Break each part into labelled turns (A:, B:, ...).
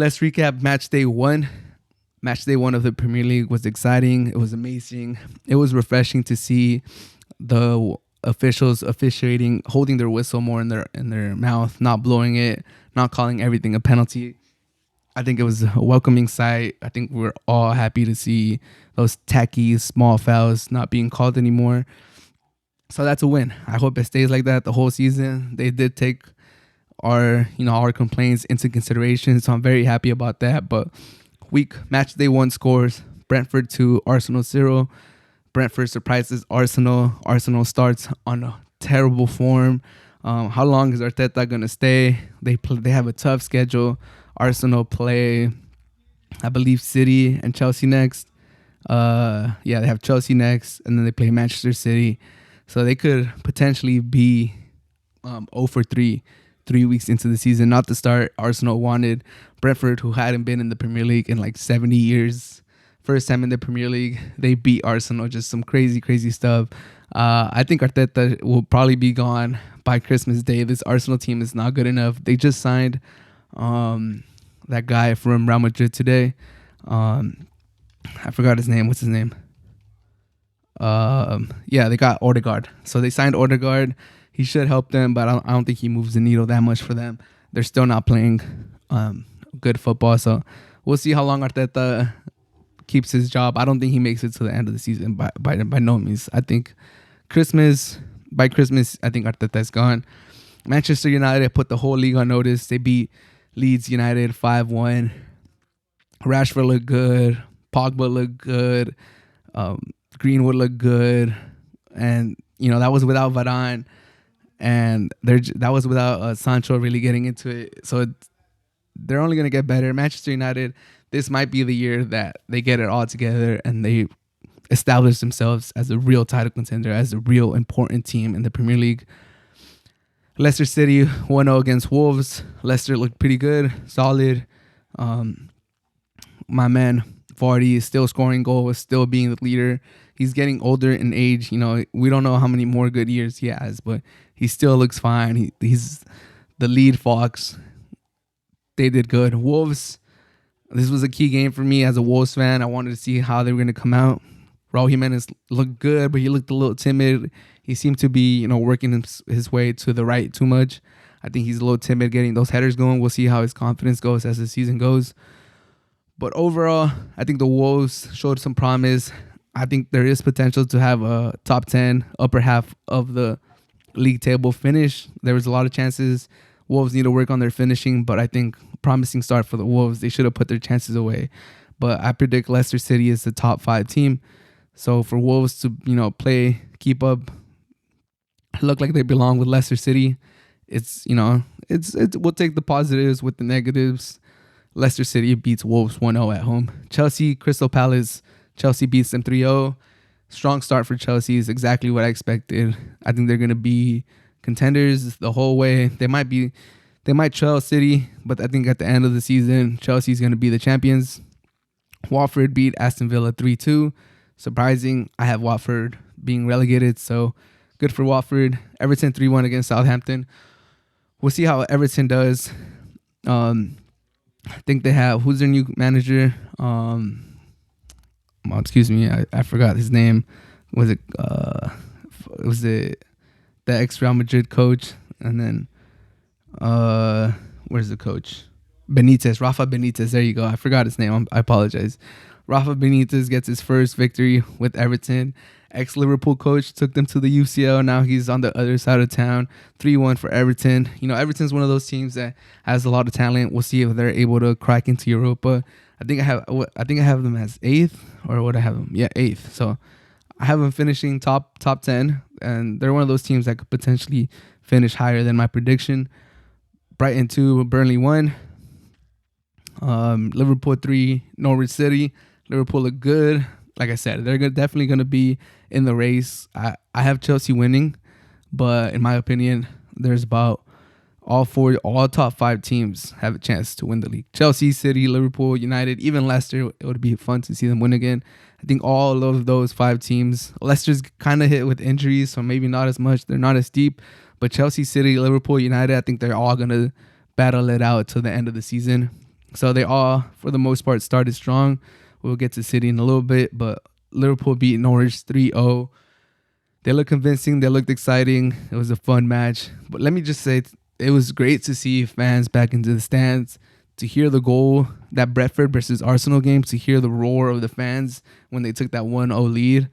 A: Let's recap match day one. Match day one of the Premier League was exciting. It was amazing. It was refreshing to see the officials officiating, holding their whistle more in their mouth, not blowing it, not calling everything a penalty. I think it was a welcoming sight. I think we're all happy to see those tacky small fouls not being called anymore. So that's a win. I hope it stays like that the whole season. They did take our complaints into consideration, so I'm very happy about that. But match day one scores: Brentford 2, Arsenal 0. Brentford surprises Arsenal. Arsenal starts on a terrible form. How long is Arteta gonna stay? They have a tough schedule. Arsenal play, I believe, City and Chelsea next. They have Chelsea next, and then they play Manchester City. So they could potentially be 0 for 3 weeks into the season. Not the start Arsenal wanted. Brentford, who hadn't been in the Premier League in like 70 years. First time in the Premier League, they beat Arsenal. Just some crazy, crazy stuff. I think Arteta will probably be gone by Christmas Day. This Arsenal team is not good enough. They just signed that guy from Real Madrid today. I forgot his name. What's his name? They got Odegaard. So they signed Odegaard. He should help them, but I don't think he moves the needle that much for them. They're still not playing good football. So we'll see how long Arteta keeps his job. I don't think he makes it to the end of the season by no means. I think by Christmas, I think Arteta's gone. Manchester United put the whole league on notice. They beat Leeds United 5-1. Rashford looked good. Pogba looked good. Greenwood looked good. And, that was without Varane. And that was without Sancho really getting into it. So they're only going to get better. Manchester United, this might be the year that they get it all together and they establish themselves as a real title contender, as a real important team in the Premier League. Leicester City 1-0 against Wolves. Leicester looked pretty good, solid. My man Vardy is still scoring goals, still being the leader. He's getting older in age. We don't know how many more good years he has, but he still looks fine. He's the lead fox. They did good. Wolves, this was a key game for me as a Wolves fan. I wanted to see how they were going to come out. Raul Jimenez looked good, but he looked a little timid. He seemed to be, working his way to the right too much. I think he's a little timid getting those headers going. We'll see how his confidence goes as the season goes. But overall, I think the Wolves showed some promise. I think there is potential to have a top 10, upper half of the league table finish. There was a lot of chances. Wolves need to work on their finishing, but I think promising start for the Wolves. They should have put their chances away. But I predict Leicester City is the top 5 team. So for Wolves to, keep up, look like they belong with Leicester City, we'll take the positives with the negatives. Leicester City beats Wolves 1-0 at home. Chelsea, Crystal Palace. Chelsea beats them 3-0. Strong start for Chelsea is exactly what I expected. I think they're going to be contenders the whole way. They might trail City, but I think at the end of the season, Chelsea's going to be the champions. Watford beat Aston Villa 3-2. Surprising. I have Watford being relegated, so good for Watford. Everton 3-1 against Southampton. We'll see how Everton does. I think they have, who's their new manager? Excuse me, I forgot his name. Was it the ex Real Madrid coach? And then where's the coach? Rafa Benitez. There you go. I forgot his name. I apologize. Rafa Benitez gets his first victory with Everton. Ex-Liverpool coach took them to the UCL. Now he's on the other side of town. 3-1 for Everton. Everton's one of those teams that has a lot of talent. We'll see if they're able to crack into Europa. I think I have them as 8th, or what I have them? Yeah, 8th. So I have them finishing top 10, and they're one of those teams that could potentially finish higher than my prediction. Brighton 2, Burnley 1. Liverpool 3, Norwich City. Liverpool look good. Like I said, they're definitely going to be in the race. I have Chelsea winning, but in my opinion, there's about all top 5 teams have a chance to win the league. Chelsea, City, Liverpool, United, even Leicester. It would be fun to see them win again. I think all of those 5 teams, Leicester's kind of hit with injuries, so maybe not as much. They're not as deep. But Chelsea, City, Liverpool, United, I think they're all going to battle it out to the end of the season. So they all, for the most part, started strong. We'll get to City in a little bit, but Liverpool beat Norwich 3-0. They looked convincing. They looked exciting. It was a fun match. But let me just say, it was great to see fans back into the stands, to hear the goal, that Brentford versus Arsenal game, to hear the roar of the fans when they took that 1-0 lead.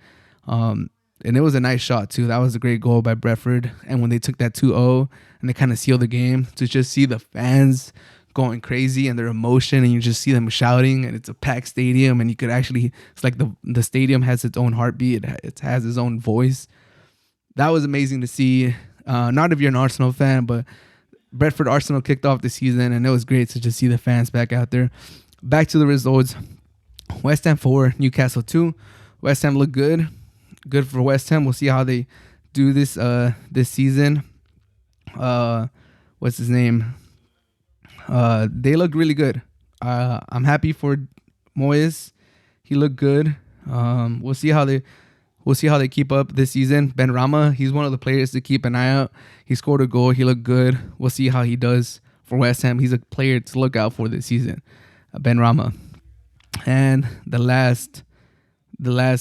A: And it was a nice shot, too. That was a great goal by Brentford. And when they took that 2-0 and they kind of sealed the game, to just see the fans going crazy and their emotion, and you just see them shouting, and it's a packed stadium, and you could actually, it's like the stadium has its own heartbeat. It has its own voice. That was amazing to see. Not if you're an Arsenal fan, but Brentford Arsenal kicked off the season, and it was great to just see the fans back out there. Back to the results. West Ham 4, Newcastle 2. West Ham looked good. Good for West Ham. We'll see how they do this season. What's his name? They look really good. I'm happy for Moyes. He looked good. We'll see how they keep up this season. Ben Rama, he's one of the players to keep an eye out. He scored a goal. He looked good. We'll see how he does for West Ham. He's a player to look out for this season. Ben Rama. And the last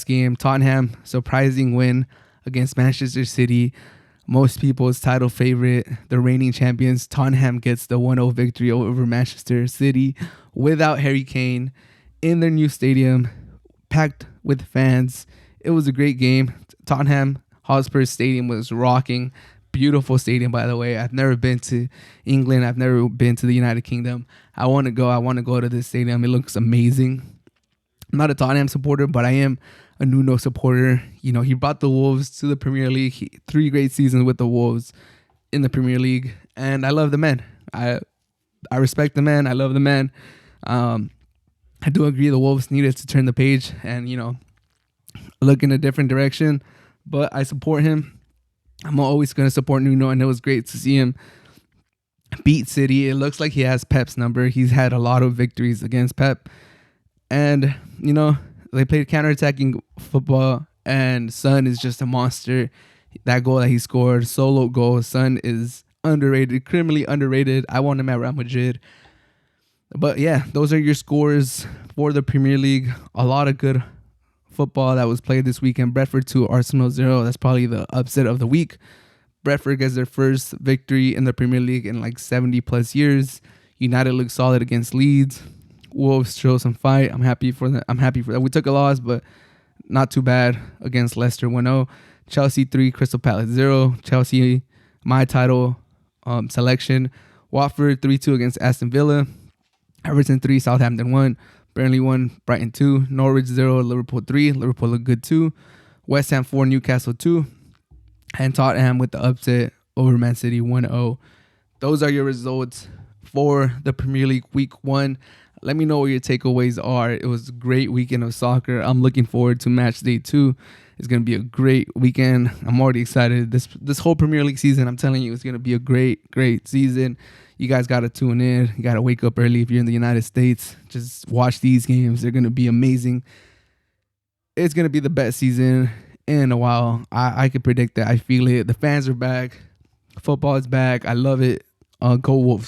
A: game, Tottenham, surprising win against Manchester City. Most people's title favorite, the reigning champions. Tottenham gets the 1-0 victory over Manchester City without Harry Kane in their new stadium, packed with fans. It was a great game. Tottenham Hotspur Stadium was rocking. Beautiful stadium, by the way. I've never been to England. I've never been to the United Kingdom. I want to go. I want to go to this stadium. It looks amazing. I'm not a Tottenham supporter, but I am a Nuno supporter. You know, he brought the Wolves to the Premier League. 3 great seasons with the Wolves in the Premier League. And I love the man. I respect the man. I love the man. I do agree the Wolves needed to turn the page and, you know, look in a different direction. But I support him. I'm always going to support Nuno, and it was great to see him beat City. It looks like he has Pep's number. He's had a lot of victories against Pep. And, you know, they played counterattacking football, and Son is just a monster. That goal that he scored, solo goal, Son is underrated, criminally underrated. I want him at Real Madrid. But, yeah, those are your scores for the Premier League. A lot of good football that was played this weekend. Brentford 2, Arsenal 0. That's probably the upset of the week. Brentford gets their first victory in the Premier League in like 70-plus years. United looks solid against Leeds. Wolves show some fight. I'm happy for that. We took a loss, but not too bad against Leicester 1-0. Chelsea 3, Crystal Palace 0. Chelsea, my title selection. Watford 3-2 against Aston Villa. Everton 3, Southampton 1. Burnley 1, Brighton 2. Norwich 0, Liverpool 3. Liverpool looked good too. West Ham 4, Newcastle 2. And Tottenham with the upset over Man City 1-0. Those are your results for the Premier League Week 1. Let me know what your takeaways are. It was a great weekend of soccer. I'm looking forward to Matchday 2. It's going to be a great weekend. I'm already excited. This whole Premier League season, I'm telling you, it's going to be a great, great season. You guys got to tune in. You got to wake up early if you're in the United States. Just watch these games. They're going to be amazing. It's going to be the best season in a while. I can predict that. I feel it. The fans are back. Football is back. I love it. Go Wolves.